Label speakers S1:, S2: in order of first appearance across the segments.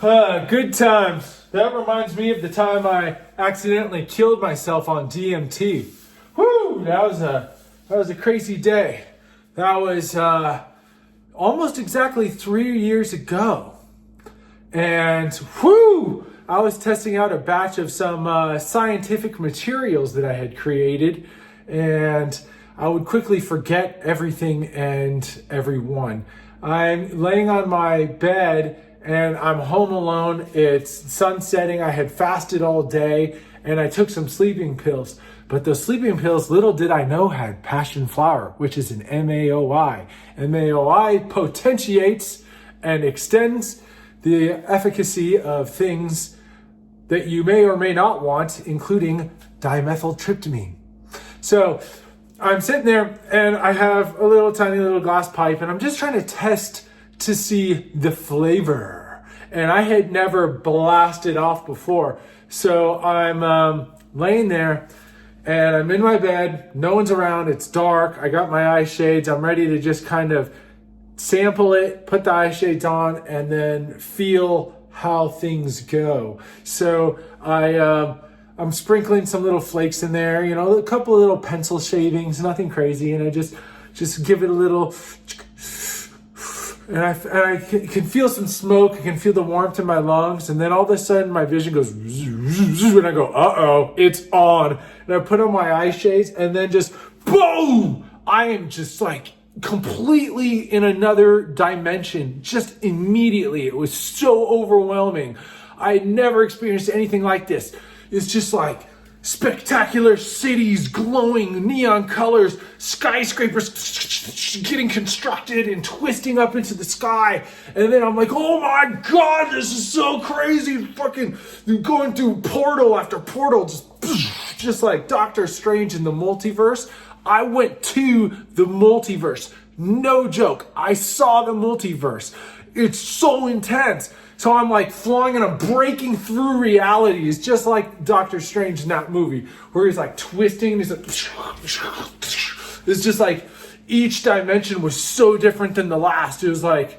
S1: Good times. That reminds me of the time I accidentally killed myself on DMT. Whew, that was a crazy day. That was almost exactly 3 years ago. And whew, I was testing out a batch of some scientific materials that I had created, and I would quickly forget everything and everyone. I'm laying on my bed and I'm home alone. It's sun setting. I had fasted all day and I took some sleeping pills. But those sleeping pills, little did I know, had passion flower, which is an MAOI. MAOI potentiates and extends the efficacy of things that you may or may not want, including dimethyltryptamine. So I'm sitting there and I have a little tiny little glass pipe and I'm just trying to test to see the flavor. And I had never blasted off before. So I'm laying there and I'm in my bed. No one's around. It's dark. I got my eye shades. I'm ready to just kind of sample it, put the eye shades on, and then feel how things go. So I'm sprinkling some little flakes in there, you know, a couple of little pencil shavings, nothing crazy. And I just give it a little, and I can feel some smoke. I can feel the warmth in my lungs. And then all of a sudden my vision goes, and I go, uh-oh, it's on. And I put on my eye shades and then just boom, I am just like completely in another dimension, just immediately. It was so overwhelming. I had never experienced anything like this. It's just like spectacular cities, glowing neon colors, skyscrapers getting constructed and twisting up into the sky. And then I'm like, oh my God, this is so crazy. Fucking going through portal after portal, just like Doctor Strange in the multiverse. I went to the multiverse. No joke. I saw the multiverse. It's so intense. So I'm like flying and I'm breaking through realities, just like Doctor Strange in that movie, where he's like twisting. He's like, it's just like each dimension was so different than the last. It was like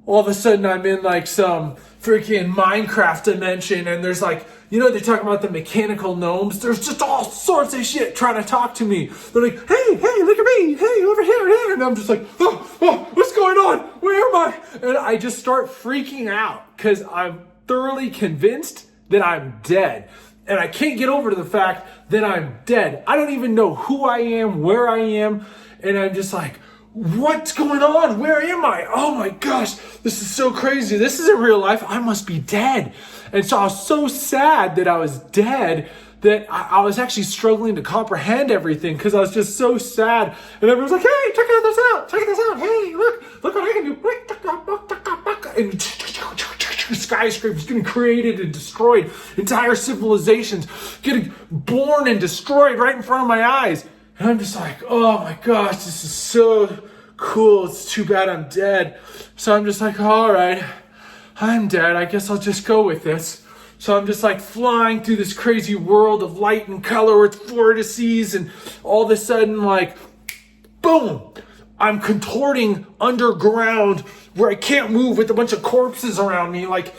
S1: all of a sudden I'm in like some freaking Minecraft dimension, and there's like, you know, they're talking about the mechanical gnomes. There's just all sorts of shit trying to talk to me. They're like, hey, look at me. Hey, over here. And I'm just like, oh, what's going on? Where am I? And I just start freaking out because I'm thoroughly convinced that I'm dead. And I can't get over to the fact that I'm dead. I don't even know who I am, where I am. And I'm just like, what's going on? Where am I? Oh my gosh, this is so crazy. This isn't real life. I must be dead. And so I was so sad that I was dead that I was actually struggling to comprehend everything because I was just so sad. And everyone's like, hey, check this out. Hey, look what I can do. And skyscrapers getting created and destroyed. Entire civilizations getting born and destroyed right in front of my eyes. And I'm just like, oh my gosh, this is so cool. It's too bad I'm dead. So I'm just like, all right, I'm dead. I guess I'll just go with this. So I'm just like flying through this crazy world of light and color with vortices, and all of a sudden, like, boom, I'm contorting underground where I can't move with a bunch of corpses around me, like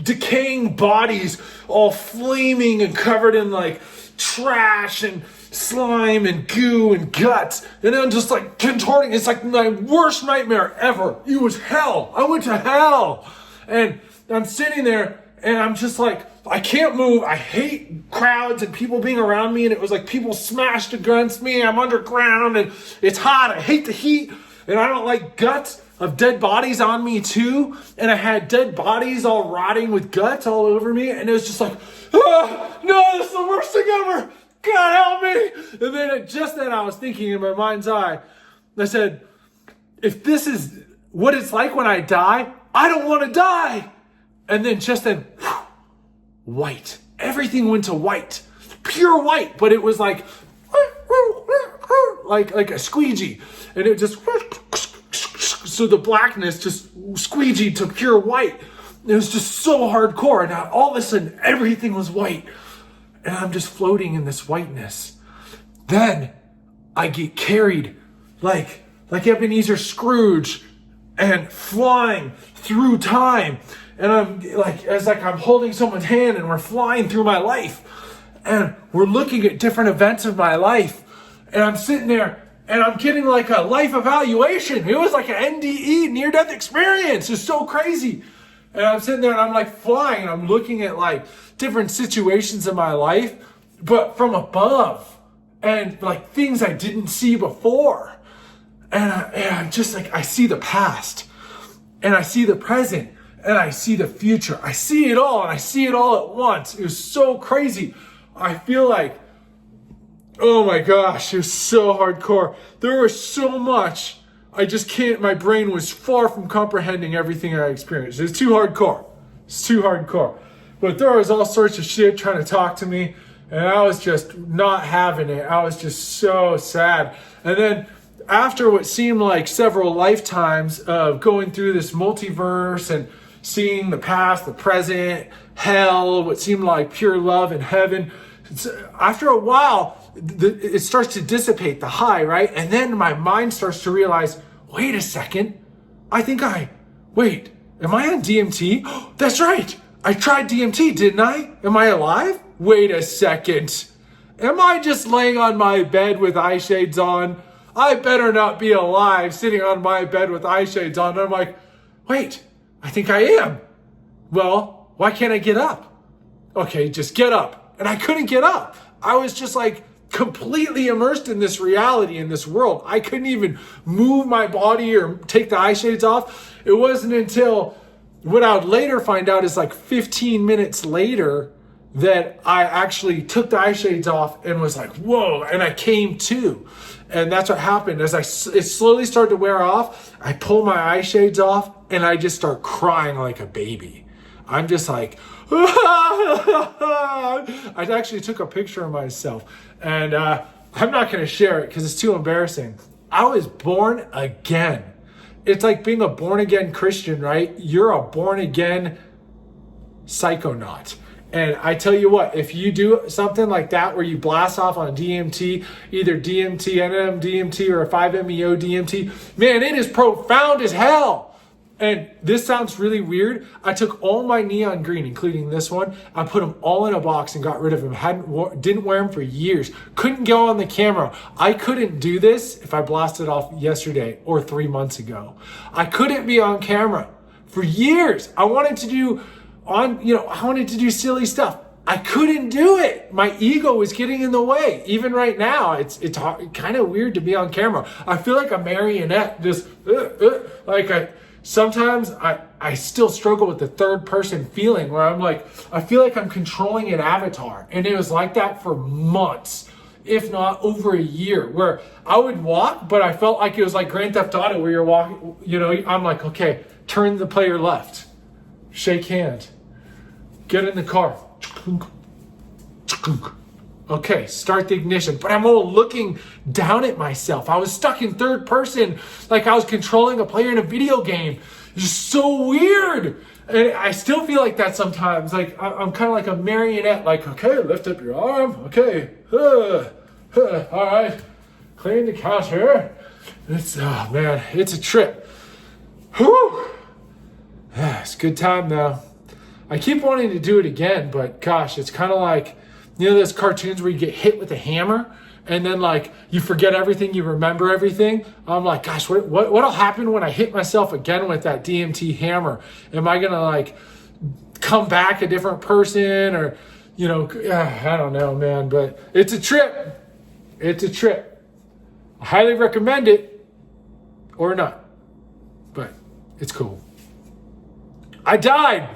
S1: decaying bodies, all flaming and covered in like trash and slime and goo and guts. And I'm just like contorting. It's like my worst nightmare ever. It was hell. I went to hell. And I'm sitting there and I'm just like, I can't move. I hate crowds and people being around me. And it was like people smashed against me. I'm underground and it's hot. I hate the heat. And I don't like guts of dead bodies on me too. And I had dead bodies all rotting with guts all over me. And it was just like, no, this is the worst thing ever. God help me. And then just then I was thinking in my mind's eye, I said, if this is what it's like when I die, I don't want to die. And then just then, white. Everything went to white. Pure white. But it was like a squeegee. And it just, so the blackness just squeegeed to pure white. It was just so hardcore. And all of a sudden, everything was white. And I'm just floating in this whiteness. Then I get carried like Ebenezer Scrooge and flying through time. and I'm holding someone's hand and we're flying through my life. And we're looking at different events of my life. And I'm sitting there and I'm getting like a life evaluation. It was like an NDE, near-death experience. It's so crazy. And I'm sitting there and I'm like flying and I'm looking at like different situations in my life, but from above and like things I didn't see before. And I'm just like, I see the past and I see the present and I see the future. I see it all and I see it all at once. It was so crazy. I feel like, oh my gosh, it was so hardcore. There was so much. I just can't, my brain was far from comprehending everything I experienced. It's too hardcore. It's too hardcore. But there was all sorts of shit trying to talk to me, and I was just not having it. I was just so sad. And then after what seemed like several lifetimes of going through this multiverse and seeing the past, the present, hell, what seemed like pure love and heaven, after a while, it starts to dissipate, the high, right? And then my mind starts to realize, wait a second, am I on DMT? That's right, I tried DMT, didn't I? Am I alive? Wait a second. Am I just laying on my bed with eye shades on? I better not be alive sitting on my bed with eye shades on. And I'm like, wait, I think I am. Well, why can't I get up? Okay, just get up. And I couldn't get up. I was just like completely immersed in this reality, in this world. I couldn't even move my body or take the eye shades off. It wasn't until what I would later find out is like 15 minutes later that I actually took the eye shades off and was like, whoa, and I came to. And that's what happened. As it slowly started to wear off, I pull my eye shades off and I just start crying like a baby. I'm just like, I actually took a picture of myself, and I'm not going to share it because it's too embarrassing. I was born again. It's like being a born again Christian, right? You're a born again psychonaut. And I tell you what, if you do something like that where you blast off on DMT, either DMT, NMDMT, or a 5-MeO DMT, man, it is profound as hell. And this sounds really weird. I took all my neon green, including this one. I put them all in a box and got rid of them. Didn't wear them for years. Couldn't go on the camera. I couldn't do this if I blasted off yesterday or 3 months ago. I couldn't be on camera for years. I wanted to do silly stuff. I couldn't do it. My ego was getting in the way. Even right now, it's kind of weird to be on camera. I feel like a marionette, just sometimes I still struggle with the third person feeling where I'm like, I feel like I'm controlling an avatar. And it was like that for months, if not over a year, where I would walk, but I felt like it was like Grand Theft Auto where you're walking, I'm like, okay, turn the player left, shake hand, get in the car. Okay, start the ignition. But I'm all looking down at myself. I was stuck in third person, like I was controlling a player in a video game. It's just so weird. And I still feel like that sometimes. Like I'm kind of like a marionette. Like, okay, lift up your arm. Okay, all right, clean the counter. It's a trip. Whew. It's a good time though. I keep wanting to do it again, but gosh, it's kind of like, those cartoons where you get hit with a hammer and then like you forget everything, you remember everything. I'm like, gosh, what'll happen when I hit myself again with that DMT hammer? Am I gonna like come back a different person, or I don't know, man. But it's a trip. It's a trip. I highly recommend it, or not, but it's cool. I died.